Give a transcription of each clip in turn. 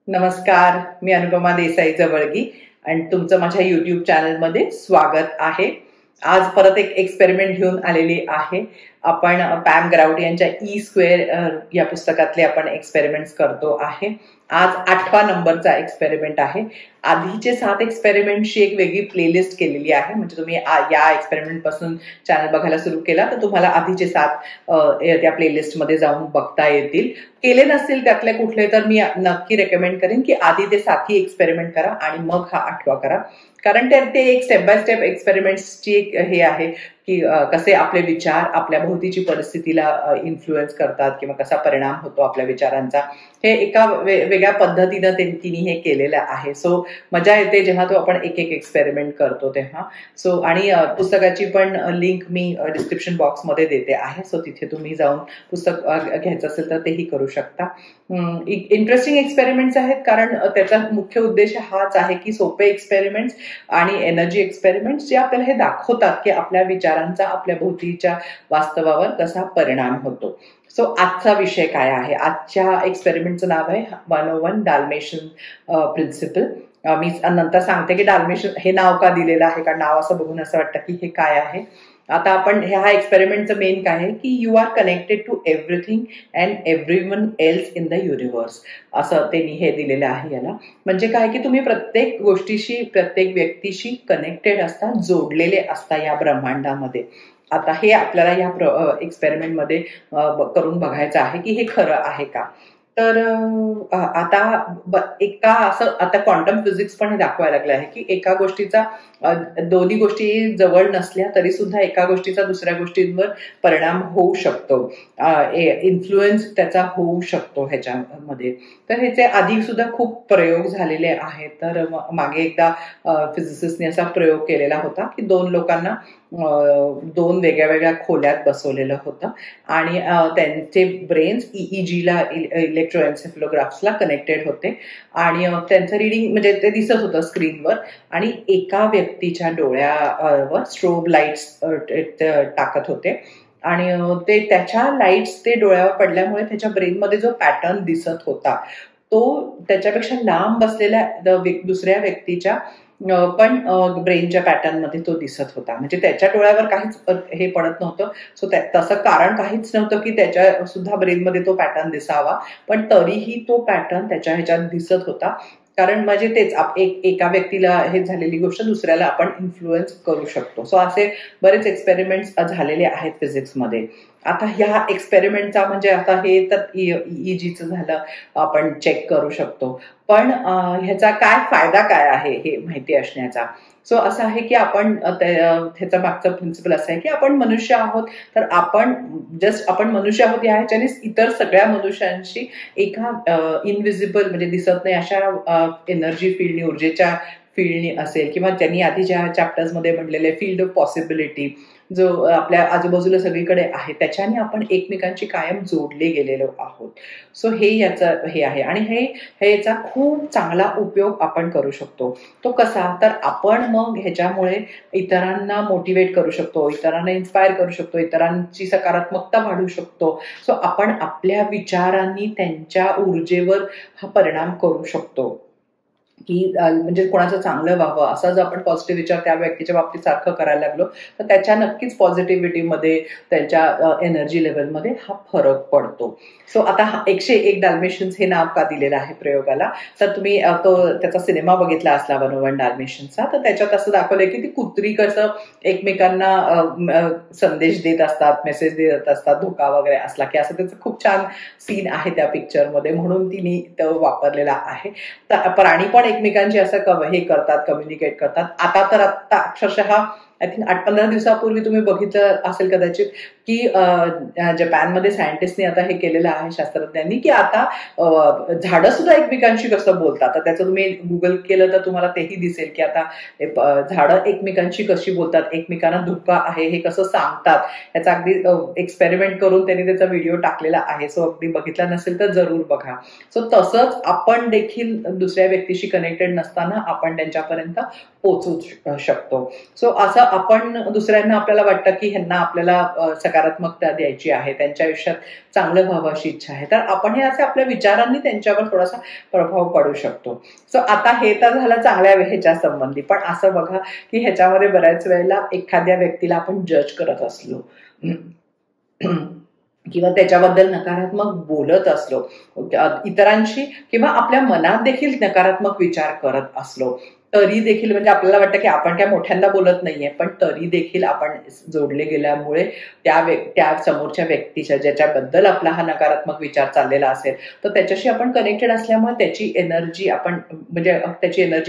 नमस्कार, मी अनुपमा देसाई जवळगी आणि तुमचं माझ्या YouTube चॅनलमध्ये स्वागत आहे. आज परत एक एक्सपेरिमेंट घेऊन आलेली आहे. आपण पॅम ग्राउट यांच्या E² या पुस्तकातले आपण एक्सपेरिमेंट्स करतो आहे. आज 8वा नंबरचा एक्सपेरिमेंट आहे. आधीचे 7 एक्सपेरिमेंटची एक वेगळी प्लेलिस्ट केलेली आहे. म्हणजे तुम्ही या एक्सपेरिमेंट पासून चॅनल बघायला सुरू केला तर तुम्हाला आधीचे 7 त्या प्लेलिस्टमध्ये जाऊन बघता येतील. केले नसतील त्यातले कुठले तर मी नक्की रेकमेंड करेन की आधी ते 7ही एक्सपेरिमेंट करा आणि मग हा 8वा करा. कारण ते एक स्टेप बाय स्टेप एक्सपेरिमेंट्सची एक हे आहे की कसे आपले विचार आपल्या भोवतीची परिस्थितीला इन्फ्लुएन्स करतात किंवा कसा परिणाम होतो आपल्या विचारांचा, हे एका वेगळ्या पद्धतीनं तिने हे केलेलं आहे. सो मजा येते जेव्हा तो आपण एक एक एक्सपेरिमेंट करतो तेव्हा. सो आणि पुस्तकाची पण लिंक मी डिस्क्रिप्शन बॉक्समध्ये देते आहे. सो तिथे तुम्ही जाऊन पुस्तक घ्यायचं असेल तर तेही करू शकता. इंटरेस्टिंग एक्सपेरिमेंट्स आहेत कारण त्याचा मुख्य उद्देश हाच आहे की सोपे एक्सपेरिमेंट्स आणि एनर्जी एक्सपेरिमेंट्स जे आपल्याला हे दाखवतात की आपल्या विचारांचा आपल्या भोवतीच्या वास्तवावर कसा परिणाम होतो. सो आजचा विषय काय आहे? आजच्या एक्सपेरिमेंटचं नाव आहे 101 डाल्मेशियन प्रिन्सिपल. मी नंतर सांगते की डाल्मेशियन हे नाव का दिलेलं आहे, कारण नाव असं बघून असं वाटतं की हे काय आहे. आता आपण ह्या एक्सपेरिमेंटचं मेन काय आहे की you are connected to everything and everyone else in the universe, असं त्यांनी हे दिलेलं आहे याला. म्हणजे काय की तुम्ही प्रत्येक गोष्टीशी प्रत्येक व्यक्तीशी कनेक्टेड असता, जोडलेले असता या ब्रह्मांडामध्ये. आता हे आपल्याला या एक्सपेरिमेंटमध्ये करून बघायचं आहे की हे खरं आहे का. तर आता क्वांटम फिजिक्स पण हे दाखवायला लागलं आहे की एका गोष्टीचा दोन्ही गोष्टी जवळ नसल्या तरी सुद्धा एका गोष्टीचा दुसऱ्या गोष्टींवर परिणाम होऊ शकतो, इन्फ्लुएन्स त्याचा होऊ शकतो ह्याच्यामध्ये. तर ह्याचे आधी सुद्धा खूप प्रयोग झालेले आहेत. तर मागे एकदा फिजिसिस्टने असा प्रयोग केलेला होता की 2 लोकांना 2 वेगळ्या वेगळ्या खोल्यात बसवलेलं होतं आणि त्यांचे ब्रेन्स EEGला इलेक्ट्रोएन्सेफलोग्राफ्सला कनेक्टेड होते आणि त्यांचं रिडिंग म्हणजे ते दिसत होतं स्क्रीनवर आणि एका व्यक्तीच्या डोळ्यावर स्ट्रोब लाईट्स टाकत होते आणि ते त्याच्या लाईट्स ते डोळ्यावर पडल्यामुळे त्याच्या ब्रेनमध्ये जो पॅटर्न दिसत होता तो त्याच्यापेक्षा लांब बसलेल्या दुसऱ्या व्यक्तीच्या पण ब्रेनच्या पॅटर्न मध्ये तो दिसत होता. म्हणजे त्याच्या डोळ्यावर काहीच हे पडत नव्हतं. सो तसं कारण काहीच नव्हतं की त्याच्या सुद्धा ब्रेनमध्ये तो पॅटर्न दिसावा, पण तरीही तो पॅटर्न त्याच्या ह्याच्यात दिसत होता. कारण म्हणजे तेच एका व्यक्तीला हे झालेली गोष्ट दुसऱ्याला आपण इन्फ्लुएन्स करू शकतो. सो असे बरेच एक्सपेरिमेंट्स झालेले आहेत फिजिक्समध्ये. आता ह्या एक्सपेरिमेंटचा म्हणजे आता हे तर EEGचं झालं, आपण चेक करू शकतो, पण ह्याचा काय फायदा काय आहे हे माहिती असण्याचा. सो असं आहे की आपण ह्याचा मागचा प्रिन्सिपल असा आहे की आपण मनुष्य आहोत, तर आपण मनुष्य आहोत या ह्याच्याने इतर सगळ्या मनुष्यांशी एका इनविजिबल म्हणजे दिसत नाही अशा एनर्जी फील्डनी, ऊर्जेच्या फील्डनी असेल किंवा त्यांनी आधीच्या चॅप्टर्समध्ये म्हणलेले फील्ड ऑफ पॉसिबिलिटी जो आपल्या आजूबाजूला सगळीकडे आहे त्याच्याने आपण एकमेकांची कायम जोडले गेलेलो आहोत. सो हे याचं हे आहे आणि ह्याचा खूप चांगला उपयोग आपण करू शकतो. तो कसा? तर आपण मग ह्याच्यामुळे इतरांना मोटिवेट करू शकतो, इतरांना इन्स्पायर करू शकतो, इतरांची सकारात्मकता वाढवू शकतो. सो आपण आपल्या विचारांनी त्यांच्या ऊर्जेवर हा परिणाम करू शकतो की म्हणजे कोणाचं चांगलं व्हावं असा जर आपण पॉझिटिव्ह विचार त्या व्यक्तीच्या बाबतीत सारखं करायला लागलो तर त्याच्या नक्कीच पॉझिटिव्हिटीमध्ये त्यांच्या एनर्जी लेवलमध्ये हा फरक पडतो. सो आता 101 डाल्मेशियन्स हे नाव का दिलेलं आहे प्रयोगाला, तर तुम्ही त्याचा सिनेमा बघितला असला 101 डाल्मेशियन्सचा, तर त्याच्यात असं दाखवलंय की ती कुत्री कसं एकमेकांना संदेश देत असतात, मेसेज देत असतात, धोका वगैरे असला की, असं त्याचं खूप छान सीन आहे त्या पिक्चरमध्ये, म्हणून तिने तो वापरलेला आहे. तर प्राणी पण एकमेकांशी असं हे करतात, कम्युनिकेट करतात. आता अक्षरशः आय थिंक 8-15 दिवसापूर्वी तुम्ही बघितलं असेल कदाचित की जपानमध्ये सायंटिस्टने आता हे केलेलं आहे शास्त्रज्ञांनी की आता झाडं सुद्धा एकमेकांशी कसं बोलतात. तर त्याचं तुम्ही गुगल केलं तर तुम्हाला तेही दिसेल की आता झाडं एकमेकांशी कशी बोलतात, एकमेकांना धोका आहे हे कसं सांगतात, याचा अगदी एक्सपेरिमेंट करून त्यांनी त्याचा व्हिडिओ टाकलेला आहे. सो अगदी बघितला नसेल तर जरूर बघा. सो तसंच आपण देखील दुसऱ्या व्यक्तीशी कनेक्टेड नसताना आपण त्यांच्यापर्यंत पोहोचू शकतो. सो असं आपण दुसऱ्यांना आपल्याला वाटतं की ह्यांना आपल्याला सकारात्मकता द्यायची आहे, त्यांच्या आयुष्यात चांगलं व्हावं अशी इच्छा आहे, तर आपण हे असे आपल्या विचारांनी त्यांच्यावर थोडासा प्रभाव पडू शकतो. सो आता हे तर झालं चांगल्या ह्याच्या संबंधी, पण असं बघा की ह्याच्यामध्ये बऱ्याच वेळेला एखाद्या व्यक्तीला आपण जज करत असलो किंवा त्याच्याबद्दल नकारात्मक बोलत असलो इतरांशी, किंवा आपल्या मनात देखील नकारात्मक विचार करत असलो, तरी देखील म्हणजे आपल्याला वाटतं की आपण काय मोठ्यांदा बोलत नाहीये, पण तरी देखील आपण जोडले गेल्यामुळे त्या समोरच्या व्यक्तीच्या ज्याच्याबद्दल आपला हा नकारात्मक विचार चाललेला असेल, तर त्याच्याशी आपण कनेक्टेड असल्यामुळे त्याची एनर्जी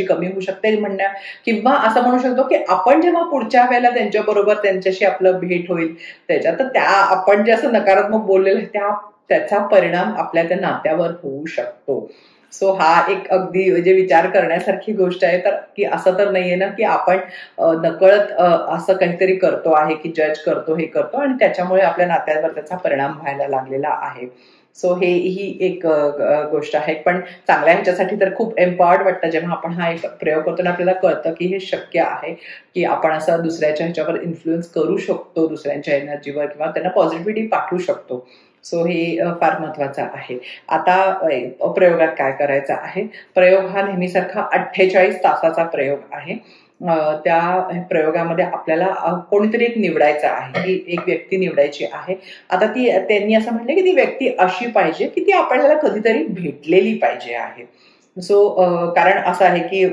कमी होऊ शकते म्हणण्या, किंवा असं म्हणू शकतो की आपण जेव्हा पुढच्या वेळेला त्यांच्याबरोबर त्यांच्याशी आपलं भेट होईल त्याच्यात, तर आपण जे असं नकारात्मक बोललेलं त्याचा परिणाम आपल्या त्या नात्यावर होऊ शकतो. सो हा एक अगदी म्हणजे विचार करण्यासारखी गोष्ट आहे, तर की असं तर नाहीये ना की आपण नकळत असं काहीतरी करतो आहे की जज करतो, हे करतो आणि त्याच्यामुळे आपल्या नात्यावर त्याचा परिणाम व्हायला लागलेला आहे. सो ही एक गोष्ट आहे. पण चांगल्या ह्याच्यासाठी तर खूप एम्पॉवर्ड वाटतं जेव्हा आपण हा एक प्रयोग करतो आणि आपल्याला कळतं की हे शक्य आहे, की आपण असं दुसऱ्याच्या ह्याच्यावर इन्फ्लुएन्स करू शकतो, दुसऱ्यांच्या एनर्जीवर, किंवा त्यांना पॉझिटिव्हिटी पाठवू शकतो. सो हे फार महत्वाचं आहे. आता प्रयोगात काय करायचं आहे, प्रयोग हा नेहमीसारखा 48 तासाचा प्रयोग आहे. त्या प्रयोगामध्ये आपल्याला कोणीतरी एक निवडायचं आहे, की एक व्यक्ती निवडायची आहे. आता त्यांनी असं म्हटलं की ती व्यक्ती अशी पाहिजे की ती आपल्याला कधीतरी भेटलेली पाहिजे आहे. सो कारण असं आहे की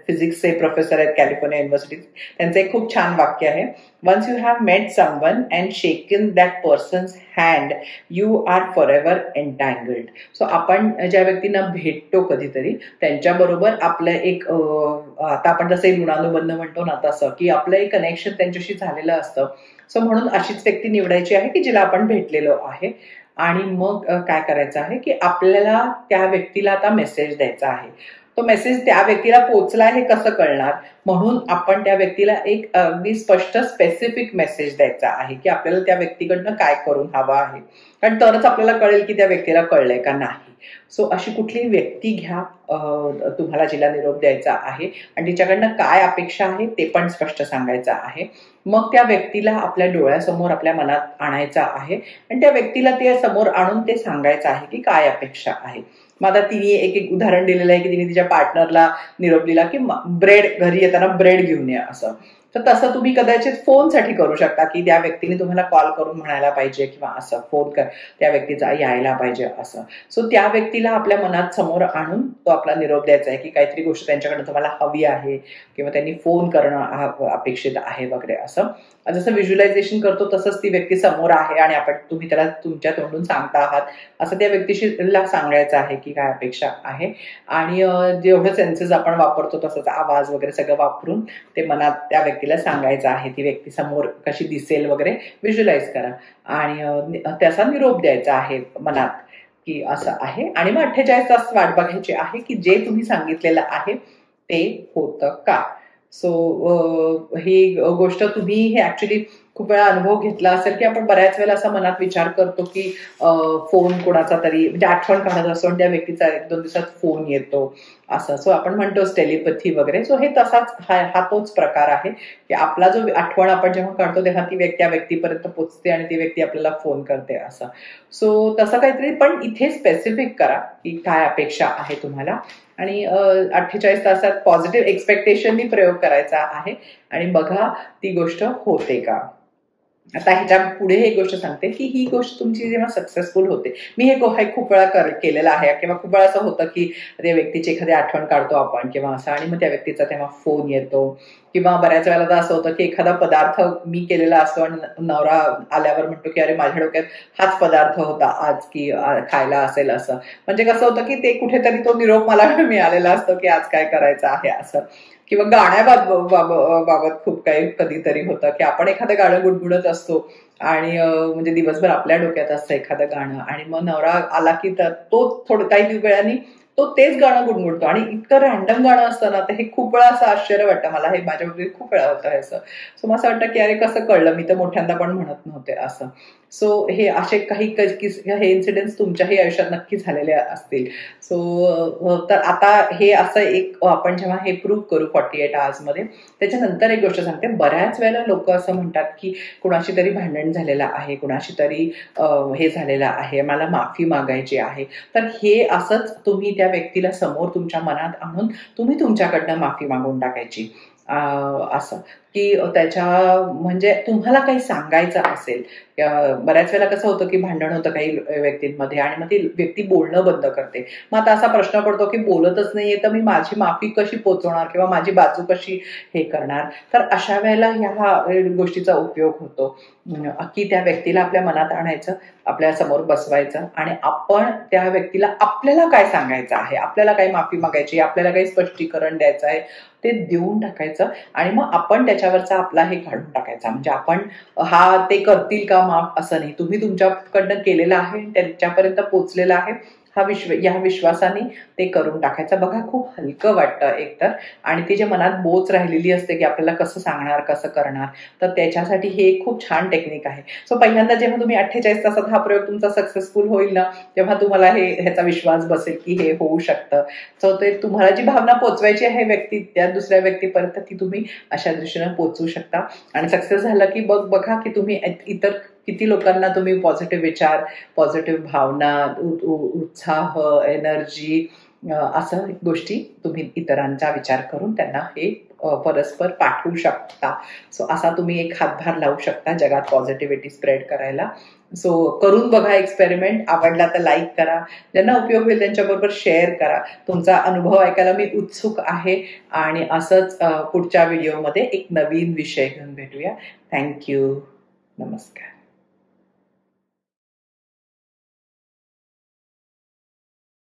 फिजिक्सचे प्रोफेसर आहेत कॅलिफोर्निया युनिव्हर्सिटीत, त्यांचं एक खूप छान वाक्य आहे, once you have met someone and shaken that person's hand you are forever entangled. So आपण ज्या व्यक्तींना भेटतो कधीतरी त्यांच्याबरोबर आपलं एक आता आपण जसं ऋणानुबंध म्हणतो ना, तसं की आपलं एक कनेक्शन त्यांच्याशी झालेलं असतं. सो म्हणून अशीच व्यक्ती निवडायची आहे की जिला आपण भेटलेलो आहे. आणि मग काय करायचं आहे की आपल्याला त्या व्यक्तीला आता मेसेज द्यायचा आहे. तो मेसेज त्या व्यक्तीला पोहोचला हे कसं कळणार, म्हणून आपण त्या व्यक्तीला एक अगदी स्पष्ट स्पेसिफिक मेसेज द्यायचा आहे की आपल्याला त्या व्यक्तीकडनं काय करून हवं आहे, कारण तरच आपल्याला कळेल की त्या व्यक्तीला कळलंय का नाही. सो अशी कुठलीही व्यक्ती घ्या तुम्हाला जिला निरोप द्यायचा आहे, आणि तिच्याकडनं काय अपेक्षा आहे ते पण स्पष्ट सांगायचं आहे. मग त्या व्यक्तीला आपल्या डोळ्यासमोर आपल्या मनात आणायचं आहे आणि त्या व्यक्तीला ते समोर आणून ते सांगायचं आहे की काय अपेक्षा आहे. मग आता तिने एक उदाहरण दिलेलं आहे की तिने तिच्या पार्टनरला निरोप दिला की ब्रेड, घरी येताना ब्रेड घेऊन या असं. तर तसं तुम्ही कदाचित फोनसाठी करू शकता की त्या व्यक्तीने तुम्हाला कॉल करून म्हणायला पाहिजे किंवा असं फोन कर त्या व्यक्तीचा यायला पाहिजे असं. सो त्या व्यक्तीला आपल्या मनात समोर आणून तो आपला निरोप द्यायचा आहे की काहीतरी गोष्ट त्यांच्याकडनं तुम्हाला हवी आहे किंवा त्यांनी फोन करणं अपेक्षित आहे वगैरे असं. जसं व्हिज्युअलायझेशन करतो तसंच ती व्यक्ती समोर आहे आणि तुम्ही त्याला तुमच्या तोंडून सांगता आहात असं त्या व्यक्तीशी सांगायचं आहे की काय अपेक्षा आहे. आणि जेवढं सेन्सेस आपण वापरतो तसंच आवाज वगैरे सगळं वापरून ते मनात त्या व्यक्तीला सांगायचं आहे. ती व्यक्ती समोर कशी दिसेल वगैरे व्हिज्युअलाइज करा आणि त्याचा निरोप द्यायचा आहे मनात की असं आहे. आणि मग 48 तास वाट बघायची आहे की जे तुम्ही सांगितलेलं आहे ते होतं का. सो ही गोष्ट तुम्ही हे ऍक्च्युली खूप वेळा अनुभव घेतला असेल की आपण बऱ्याच वेळेला असा मनात विचार करतो की फोन कोणाचा तरी म्हणजे आठवण काढत असतो आणि त्या व्यक्तीचा 1-2 दिवसात फोन येतो असं. सो आपण म्हणतो टेलिपॅथी वगैरे. सो हे तसाच हा तोच प्रकार आहे की आपला जो आठवण आपण जेव्हा काढतो तेव्हा ती त्या व्यक्तीपर्यंत पोहोचते आणि ती व्यक्ती आपल्याला फोन करते असं. सो तसं काहीतरी पण इथे स्पेसिफिक करा की काय अपेक्षा आहे तुम्हाला, आणि 48 तासात पॉझिटिव्ह एक्सपेक्टेशननी प्रयोग करायचा आहे आणि बघा ती गोष्ट होते का. आता ह्याच्या पुढे एक गोष्ट सांगते की ही गोष्ट तुमची जेव्हा सक्सेसफुल होते, मी हे खूप वेळा केलेलं आहे किंवा खूप वेळा असं होतं की त्या व्यक्तीची एखादी आठवण काढतो आपण किंवा असं आणि मग त्या व्यक्तीचा तेव्हा फोन येतो, किंवा बऱ्याच वेळेला तर असं होतं की एखादा पदार्थ मी केलेला असतो आणि नवरा आल्यावर म्हणतो की अरे माझ्या डोक्यात हाच पदार्थ होता आज की खायला असेल असं. म्हणजे कसं होतं की ते कुठेतरी तो निरोप मला मिळालेला असतो की आज काय करायचं आहे असं. किंवा गाण्याबाबत खूप काही कधीतरी होतं की आपण एखादं गाणं गुणगुणत असतो आणि म्हणजे दिवसभर आपल्या डोक्यात असतं एखादं गाणं आणि मग नवरा आला की तो थोडं काही वेळाने तो तेच गाणं गुणगुणतो आणि इतकं रॅन्डम गाणं असतं ना, तर हे खूप वेळा असं आश्चर्य वाटतं मला. हे माझ्या बाबतीत खूप वेळा होतं हे असं. सो मला असं वाटतं की अरे कसं कळलं, मी तर मोठ्यांदा पण म्हणत नव्हते असं. सो हे असे काही हे इन्सिडेंट्स तुमच्याही आयुष्यात नक्की झालेले असतील. सो तर आता हे असं एक आपण जेव्हा हे प्रूव्ह करू 48 आवर्स मध्ये, त्याच्यानंतर एक गोष्ट सांगते, बऱ्याच वेळेला लोक असं म्हणतात की कुणाशी तरी भांडण झालेलं आहे, कुणाशी तरी हे झालेलं आहे, मला माफी मागायची आहे. तर हे असंच तुम्ही त्या व्यक्तीला समोर तुमच्या मनात आणून तुम्ही तुमच्याकडनं माफी मागून टाकायची. असं की त्याच्या म्हणजे तुम्हाला काही सांगायचं असेल. बऱ्याच वेळेला कसं होतं की भांडण होतं काही व्यक्तींमध्ये आणि मग ती व्यक्ती बोलणं बंद करते. मग आता असा प्रश्न पडतो की बोलतच नाहीये तर मी माझी माफी कशी पोचवणार किंवा माझी बाजू कशी हे करणार. तर अशा वेळेला ह्या गोष्टीचा उपयोग होतो की त्या व्यक्तीला आपल्या मनात आणायचं, आपल्या समोर बसवायचं आणि आपण त्या व्यक्तीला आपल्याला काय सांगायचं आहे, आपल्याला काय माफी मागायची, आपल्याला काही स्पष्टीकरण द्यायचं आहे ते देऊन टाकायचं आणि मग आपण त्याच्यावरचा आपला हे काढून टाकायचा. म्हणजे आपण ते करतील का माफ असं नाही, तुम्ही तुमच्याकडनं केलेलं आहे, त्यांच्यापर्यंत पोचलेलं आहे, या विश्वासाने ते करून टाकायचं. बघा खूप हलकं वाटतं एकतर, आणि ती जे मनात बोच राहिलेली असते की आपल्याला कसं सांगणार कसं करणार, तर त्याच्यासाठी हे एक खूप छान टेक्निक आहे. सो पहिल्यांदा जेव्हा तुम्ही 48 तासात हा प्रयोग तुमचा सक्सेसफुल होईल ना, तेव्हा तुम्हाला ह्याचा विश्वास बसेल की हे होऊ शकतं. सो ते तुम्हाला जी भावना पोचवायची आहे त्या दुसऱ्या व्यक्तीपर्यंत, ती तुम्ही अशा दृष्टीने पोचवू शकता. आणि सक्सेस झालं की बघा की तुम्ही इतर किती लोकांना तुम्ही पॉझिटिव्ह विचार, पॉझिटिव्ह भावना, उत्साह, एनर्जी, असं गोष्टी तुम्ही इतरांचा विचार करून त्यांना हे परस्पर पाठवू शकता. सो असा तुम्ही एक हातभार लावू शकता जगात पॉझिटिव्हिटी स्प्रेड करायला. सो करून बघा एक्सपेरिमेंट. आवडला तर लाईक करा, ज्यांना उपयोग होईल त्यांच्याबरोबर शेअर करा. तुमचा अनुभव ऐकायला मी उत्सुक आहे. आणि असंच पुढच्या व्हिडिओमध्ये एक नवीन विषय घेऊन भेटूया. थँक्यू. नमस्कार.